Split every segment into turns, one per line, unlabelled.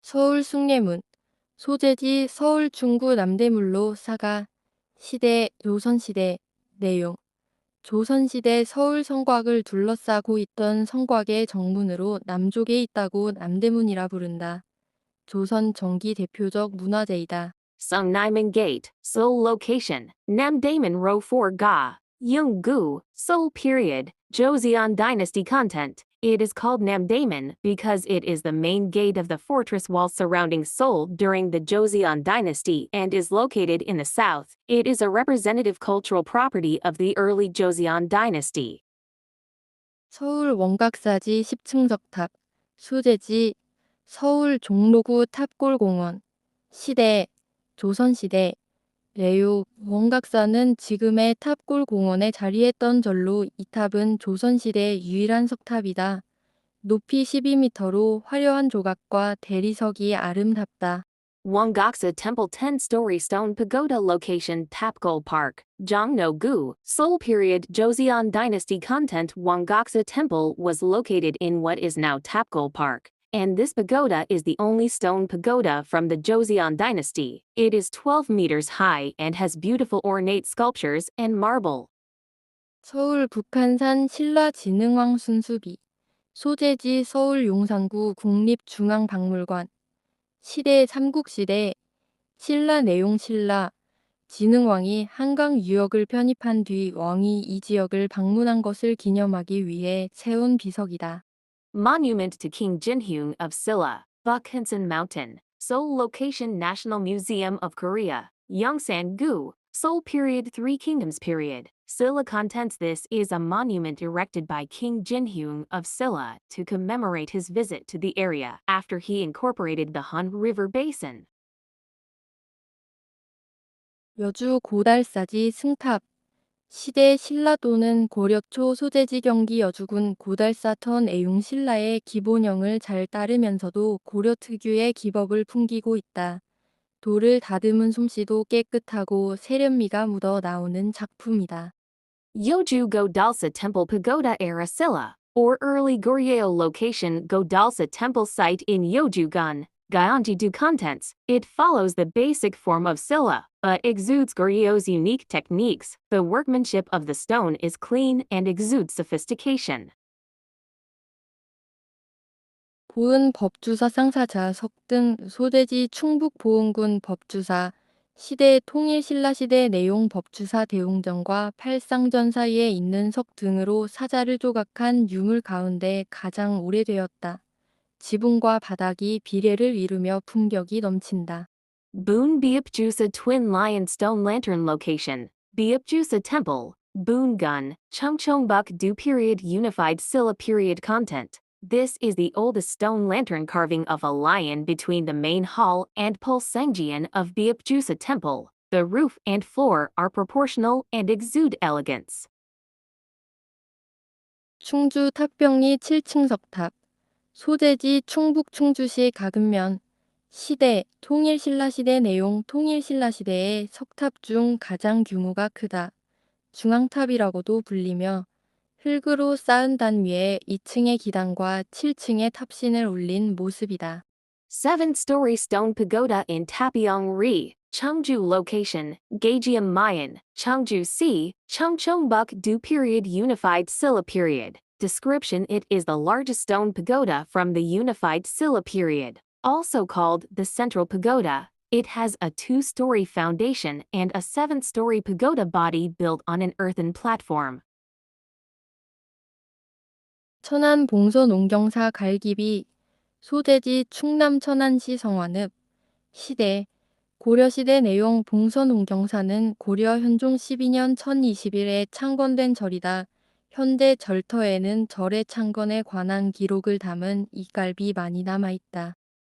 서울 숭례문, 소재지 서울 중구 남대문로 사가, 시대 조선시대, 내용 조선시대 서울 성곽을 둘러싸고 있던 성곽의 정문으로 남쪽에 있다고 남대문이라 부른다. 조선 전기 대표적 문화재이다.
Sungniman Gate, Seoul location, Namdaemun Row 4 Ga, Yeonggu, Seoul period, Joseon dynasty content. It is called Namdaemun because it is the main gate of the fortress wall surrounding Seoul during the Joseon dynasty and is located in the south. It is a representative cultural property of the early Joseon dynasty.
서울 원각사지 10층 석탑, 소재지 서울 종로구 탑골공원, 시대 조선시대, 레요 원각사는 지금의 탑골공원에 자리했던 절로 이 탑은 조선시대 유일한 석탑이다. 높이 12m로 화려한 조각과 대리석이 아름답다.
Wangaksa Temple 10-story stone pagoda location Tapgol Park, Jongno-gu, Seoul period Joseon dynasty content Wangaksa Temple was located in what is now Tapgol Park, and this pagoda is the only stone pagoda from the Joseon dynasty. It is 12 meters high and has beautiful ornate sculptures and marble.
서울 북한산 신라진흥왕 순수비, 소재지 서울 용산구 국립중앙박물관, 시대 삼국시대, 신라 내용 신라, 진흥왕이 한강 유역을 편입한 뒤 왕이 이 지역을 방문한 것을 기념하기 위해 세운 비석이다.
Monument to King Jinhyung of Silla, Bukhansan Mountain, Seoul location National Museum of Korea, Yongsan-gu, Seoul period Three Kingdoms period. Silla contents. This is a monument erected by King Jinhyung of Silla to commemorate his visit to the area after he incorporated the Han River Basin.
여주 고달사지 승탑, 시대 신라 또는 고려 초 소재지 경기 여주군 고달사턴 애용 신라의 기본형을 잘 따르면서도 고려 특유의 기법을 풍기고 있다. 돌을 다듬은 솜씨도 깨끗하고 세련미가 묻어 나오는 작품이다.
Yeoju Godalsa Temple Pagoda era Silla, or early Goryeo location Godalsa Temple site in Yeoju-gun, Gyeonggi-do contents. It follows the basic form of Silla, but exudes Goryeo's unique techniques. The workmanship of the stone is clean and exudes sophistication.
보은 법주사 상사자 석등 소재지 충북보은군 법주사 시대 통일신라시대 내용 법주사 대웅전과 팔상전 사이에 있는 석 등으로 사자를 조각한 유물 가운데 가장 오래되었다. 지붕과 바닥이 비례를 이루며 품격이 넘친다.
Boon Beopjusa Twin Lion Stone Lantern Location, Beopjusa Temple, Boon-gun, Chungcheongbuk-do period Unified Silla period content. This is the oldest stone lantern carving of a lion between the main hall and Pulsangjian of Beopjusa Temple. The roof and floor are proportional and exude elegance.
충주 탑병리 7층 석탑 소재지 충북 충주시 가근면 시대 통일신라시대 내용 통일신라시대의 석탑 중 가장 규모가 크다. 중앙탑이라고도 불리며 흙으로 쌓은 단 위에 2층의 기단과 7층의 탑신을 올린 모습이다.
7-story stone pagoda in Tapyeong-ri, Cheongju location, Gaejeom Mayan, Cheongju-si, Chungcheongbuk-do period Unified Silla period. Description: it is the largest stone pagoda from the Unified Silla period, also called the Central Pagoda. It has a 2-story foundation and a 7-story pagoda body built on an earthen platform.
천안 봉선옹경사 갈기비 소재지 충남 천안시 성완읍 시대 고려시대 내용 봉선옹경사는 고려 현종 12년 1021에 창건된 절이다. 현대 절터에는 절의 창건에 관한 기록을 담은 이갈비 많이 남아있다.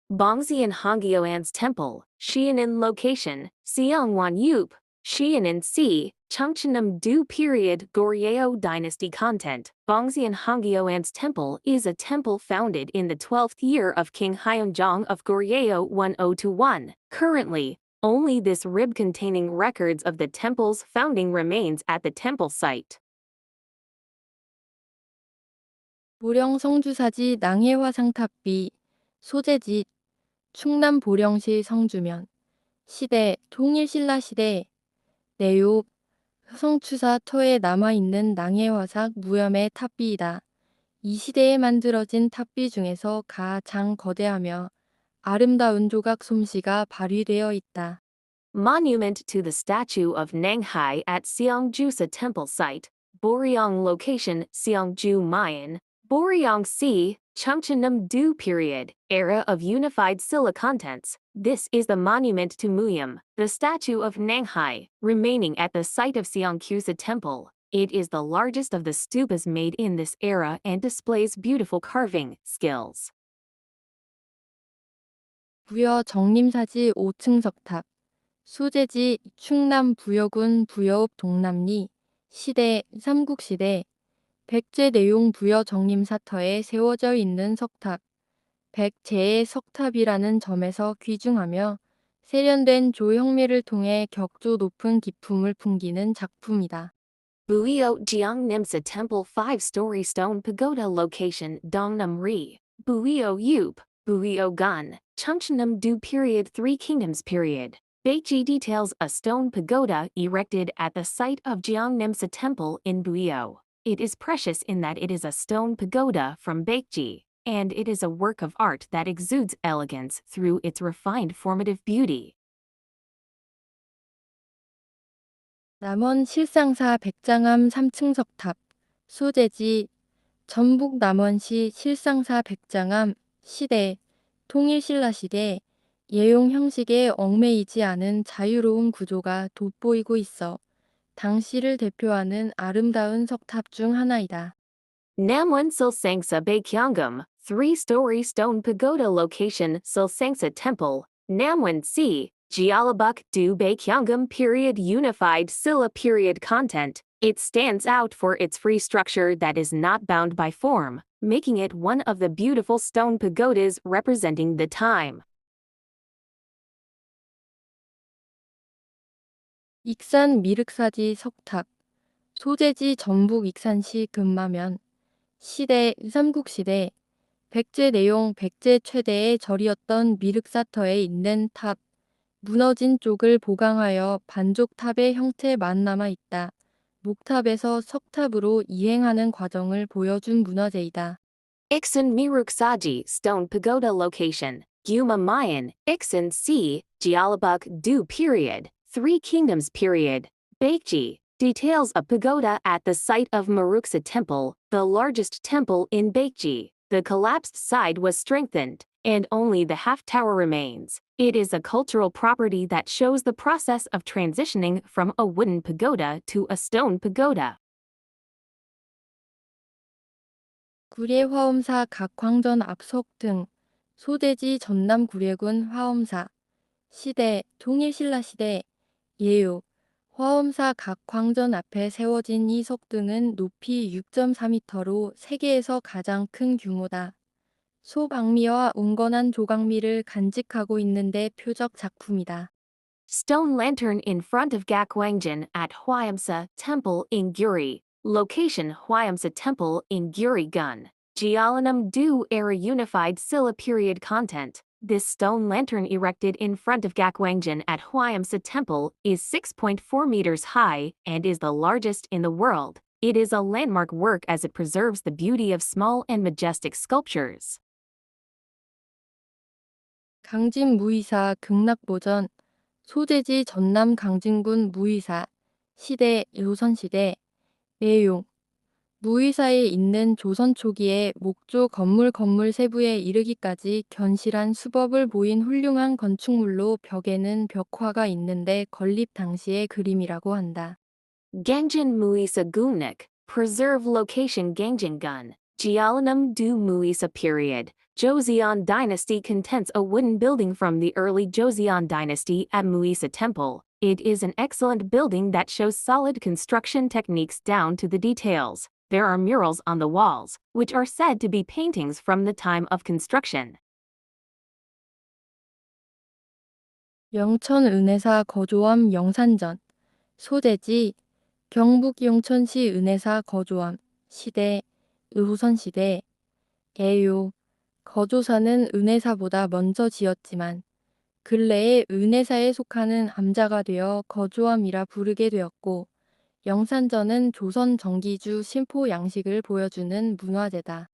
Bongxian Hongyoan's Temple, Xianin location, Seongwan Yup, Xianin C, Chungcheonam-do period Goryeo dynasty content. Bongxian Hongyoan's Temple is a temple founded in the 12th year of King Hyeonjong of Goryeo 1021. Currently, only this rib containing records of the temple's founding remains at the temple site.
무령 성주사지 낭해화상탑비 소재지 충남 보령시 성주면 시대 통일신라 시대 내요 성추사 터에 남아있는 낭해화삭 무염의 탑비이다. 이 시대에 만들어진 탑비 중에서 가장 거대하며 아름다운 조각 솜씨가 발휘되어 있다.
Monument to the statue of Nanghai at Seongjusa Temple Site, Boryong Location, Seongju Mayan, Boryong C, Chungcheonam-do period, era of unified Silla contents. This is the monument to Muyam, the statue of Nanghai, remaining at the site of Seongjusa Temple. It is the largest of the stupas made in this era and displays beautiful carving skills.
부여 정림사지 5층 석탑 소재지 충남 부여군 부여읍 동남리 시대 삼국시대 백제 내용 부여 정림사터에 세워져 있는 석탑 백제의 석탑이라는 점에서 귀중하며 세련된 조형미를 통해 격조 높은 기품을 풍기는 작품이다.
Bueo Gyeongnimsa Temple 5-story stone pagoda location Dongnam-ri, Bueo Yup, Bueo Gun, Chungcheonam-do period 3 Kingdoms period. Baekji details a stone pagoda erected at the site of Gyeongnimsa Temple in Bueo. It is precious in that it is a stone pagoda from Baekji, and it is a work of art that exudes elegance through its refined formative beauty.
남원 실상사 백장암 3층 석탑 소재지 전북 남원시 실상사 백장암 시대 통일신라 시대 예용 형식에 얽매이지 않은 자유로운 구조가 돋보이고 있어 당시를 대표하는 아름다운 석탑 중 하나이다.
Namwon Silsangsa Baekhyangam, 3-story stone pagoda location Silsangsa Temple, Namwon C, Jeollabuk do Baekhyangam period unified Silla period content. It stands out for its free structure that is not bound by form, making it one of the beautiful stone pagodas representing the time.
익산 미륵사지 석탑 소재지 전북 익산시 금마면 시대 삼국시대 백제 내용 백제 최대의 절이었던 미륵사터에 있는 탑 무너진 쪽을 보강하여 반족탑의 형태만 남아 있다. 목탑에서 석탑으로 이행하는 과정을 보여준 문화재이다.
Iksan Miruksaji Stone Pagoda Location, Guma Mayan, Iksan C, Jeollabuk do period, 3 Kingdoms period. Baekji details a pagoda at the site of Maruksa Temple, the largest temple in Baekji. The collapsed side was strengthened, and only the half tower remains. It is a cultural property that shows the process of transitioning from a wooden pagoda to a stone pagoda.
구례화엄사 각황전 앞석 등 소재지 전남 구례군 화엄사 시대 통일신라 시대 예요 화엄사 각황전 앞에 세워진 이 석등은 높이 6.4m로 세계에서 가장 큰 규모다. 소방미와 온건한 조각미를 간직하고 있는데 표적 작품이다.
Stone lantern in front of Gakwangjin at Hwyamsa Temple in Guri. Location Hwyamsa Temple in Guri-gun. Jeollanam-do era unified Silla period content. This stone lantern erected in front of Gakwangjin at Hwyamsa Temple is 6.4 meters high and is the largest in the world. It is a landmark work as it preserves the beauty of small and majestic sculptures.
강진 무의사 극락보전 소재지 전남 강진군 무의사 시대 조선시대 내용 무의사에 있는 조선 초기에 목조 건물 세부에 이르기까지 견실한 수법을 보인 훌륭한 건축물로 벽에는 벽화가 있는데 건립 당시의 그림이라고 한다.
Gangjin Muisa Gumnik, preserve location Gangjin-gun, Jeollanam-do Muisa period. Joseon dynasty contents a wooden building from the early Joseon dynasty at Muisa Temple. It is an excellent building that shows solid construction techniques down to the details. There are murals on the walls, which are said to be paintings from the time of construction.
영천 은혜사 거조암 영산전 소재지 경북 영천시 은혜사 거조암 시대 의호선시대 애요 거조사는 은혜사보다 먼저 지었지만 근래에 은혜사에 속하는 암자가 되어 거조함이라 부르게 되었고 영산전은 조선 정기주 심포 양식을 보여주는 문화재다.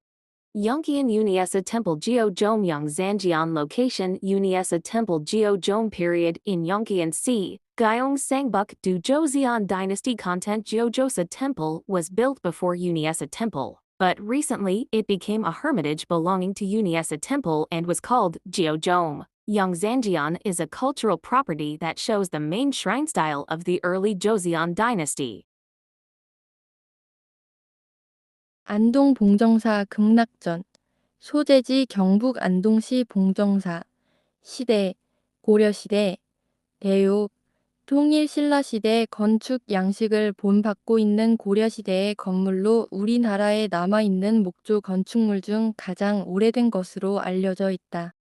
Yongkian Uniesa Temple Geojome Yongzhanjian Location Uniesa Temple Geojome Period in Yongkian C. Gyeong Sangbuk Du Joseon Dynasty Content Jeojosa Temple was built before Uniesa Temple, but recently it became a hermitage belonging to Uniesa Temple and was called Geojome. Yongzhanjian is a cultural property that shows the main shrine style of the early Joseon dynasty.
안동 봉정사 극락전 소재지 경북 안동시 봉정사 시대 고려시대 대요 통일신라시대 건축 양식을 본받고 있는 고려시대의 건물로 우리나라에 남아있는 목조 건축물 중 가장 오래된 것으로 알려져 있다.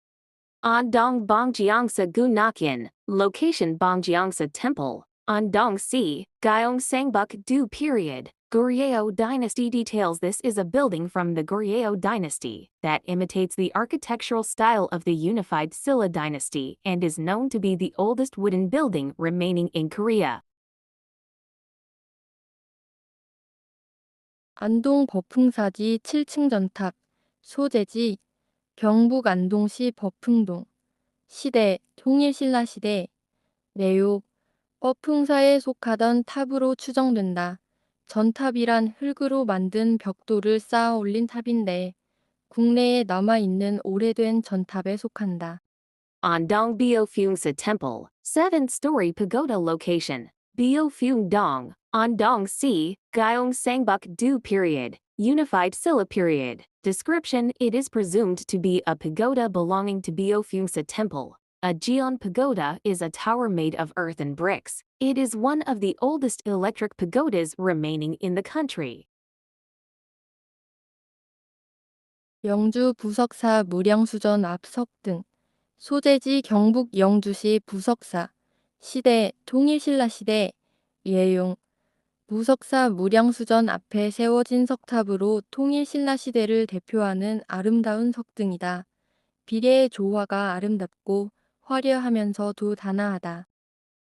Andong Bongjiangsa Gunakyan, location Bongjiangsa Temple, Andong-si, Gyeong Sangbuk Du period, Goryeo dynasty details. This is a building from the Goryeo dynasty that imitates the architectural style of the unified Silla dynasty and is known to be the oldest wooden building remaining in Korea.
안동 버풍사지 7층 전탑 소재지 경북 안동시 버풍동 시대 통일신라시대 내요 버풍사에 속하던 탑으로 추정된다. 전탑이란 흙으로 만든 벽돌을 쌓아 올린 탑인데 국내에 남아있는 오래된 전탑에 속한다.
Andong Biofungsa Temple, 7-story pagoda location, Biofungdong, Andong-si, Gyeong Sangbuk Du period, Unified Silla period. Description: it is presumed to be a pagoda belonging to Biofungsa Temple. A Jeon pagoda is a tower made of earth and bricks. It is one of the oldest electric pagodas remaining in the country.
영주 부석사 무량수전 앞 석등 소재지 경북 영주시 부석사 시대 통일신라시대 예용 부석사 무량수전 앞에 세워진 석탑으로 통일신라시대를 대표하는 아름다운 석등이다. 비례의 조화가 아름답고 화려하면서도 단아하다.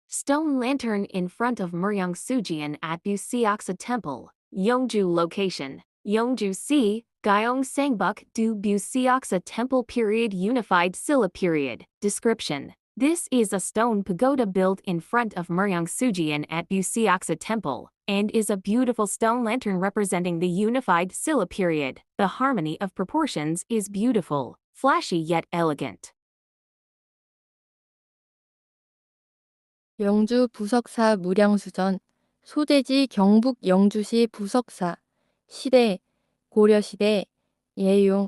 Stone lantern in front of Muryang Sujian at Buseoksa Temple, Yeongju location, Yeongju-si, Gyeong Sangbuk Du Buseoksa Temple period Unified Silla period. Description: this is a stone pagoda built in front of Muryang Sujian at Buseoksa Temple, and is a beautiful stone lantern representing the Unified Silla period. The harmony of proportions is beautiful, flashy yet elegant.
영주 부석사 무량수전 소재지 경북 영주시 부석사 시대 고려시대 예용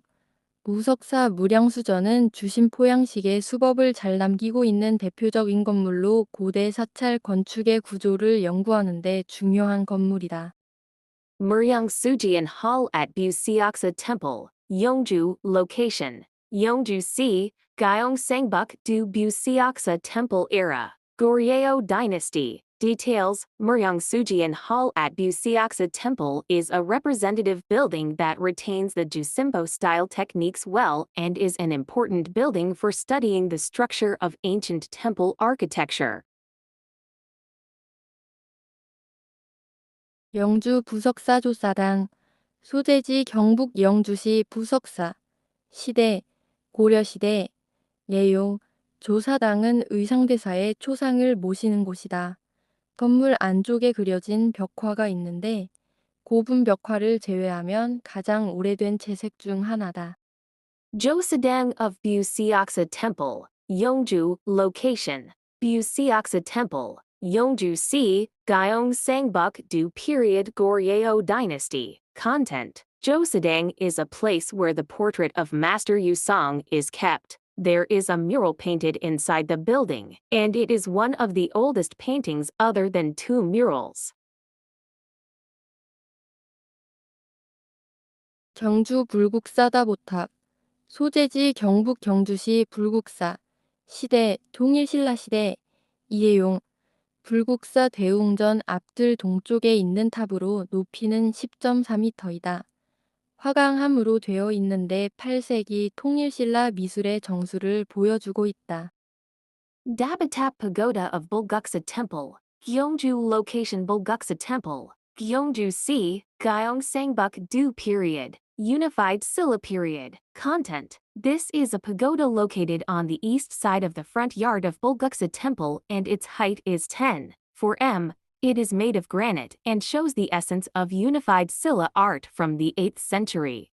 무석사 무량수전은 주심포양식의 수법을 잘 남기고 있는 대표적인 건물로 고대 사찰 건축의 구조를 연구하는 데 중요한 건물이다.
Muryang Sujian Hall at Buseoksa Temple, Yeongju location, Yeongju-si, Gyeong Sangbuk Du Buseoksa Temple era, Goryeo dynasty. Details: Muryang Sujian Hall at Buseoksa Temple is a representative building that retains the Jusimpo style techniques well and is an important building for studying the structure of ancient temple architecture.
영주 부석사 조사당 소재지 경북 영주시 부석사 시대 고려시대 예용 조사당은 의상대사의 초상을 모시는 곳이다. 건물 안쪽에 그려진 벽화가 있는데 고분 벽화를 제외하면 가장 오래된 채색 중 하나다.
Josedang of Buseoksa Temple, Yeongju location, Buseoksa Temple, Yeongju-si, Gyeong Sangbuk Du period Goryeo dynasty. Content: Josedang is a place where the portrait of Master Yusong is kept. There is a mural painted inside the building, and it is one of the oldest paintings other than two murals.
경주 불국사다보탑 소재지 경북 경주시 불국사 시대 통일신라시대 이해용 불국사 대웅전 앞들 동쪽에 있는 탑으로 높이는 10.4m이다. 화강암으로 되어 있는데 8세기 통일신라 미술의 정수를 보여주고 있다.
Dabatap Pagoda of Bulguksa Temple, Gyeongju Location Bulguksa Temple, Gyeongju C, Gyeong Sangbuk Do Period, Unified Silla Period. Content. This is a pagoda located on the east side of the front yard of Bulguksa Temple and its height is 10. For m. It is made of granite and shows the essence of unified Silla art from the 8th century.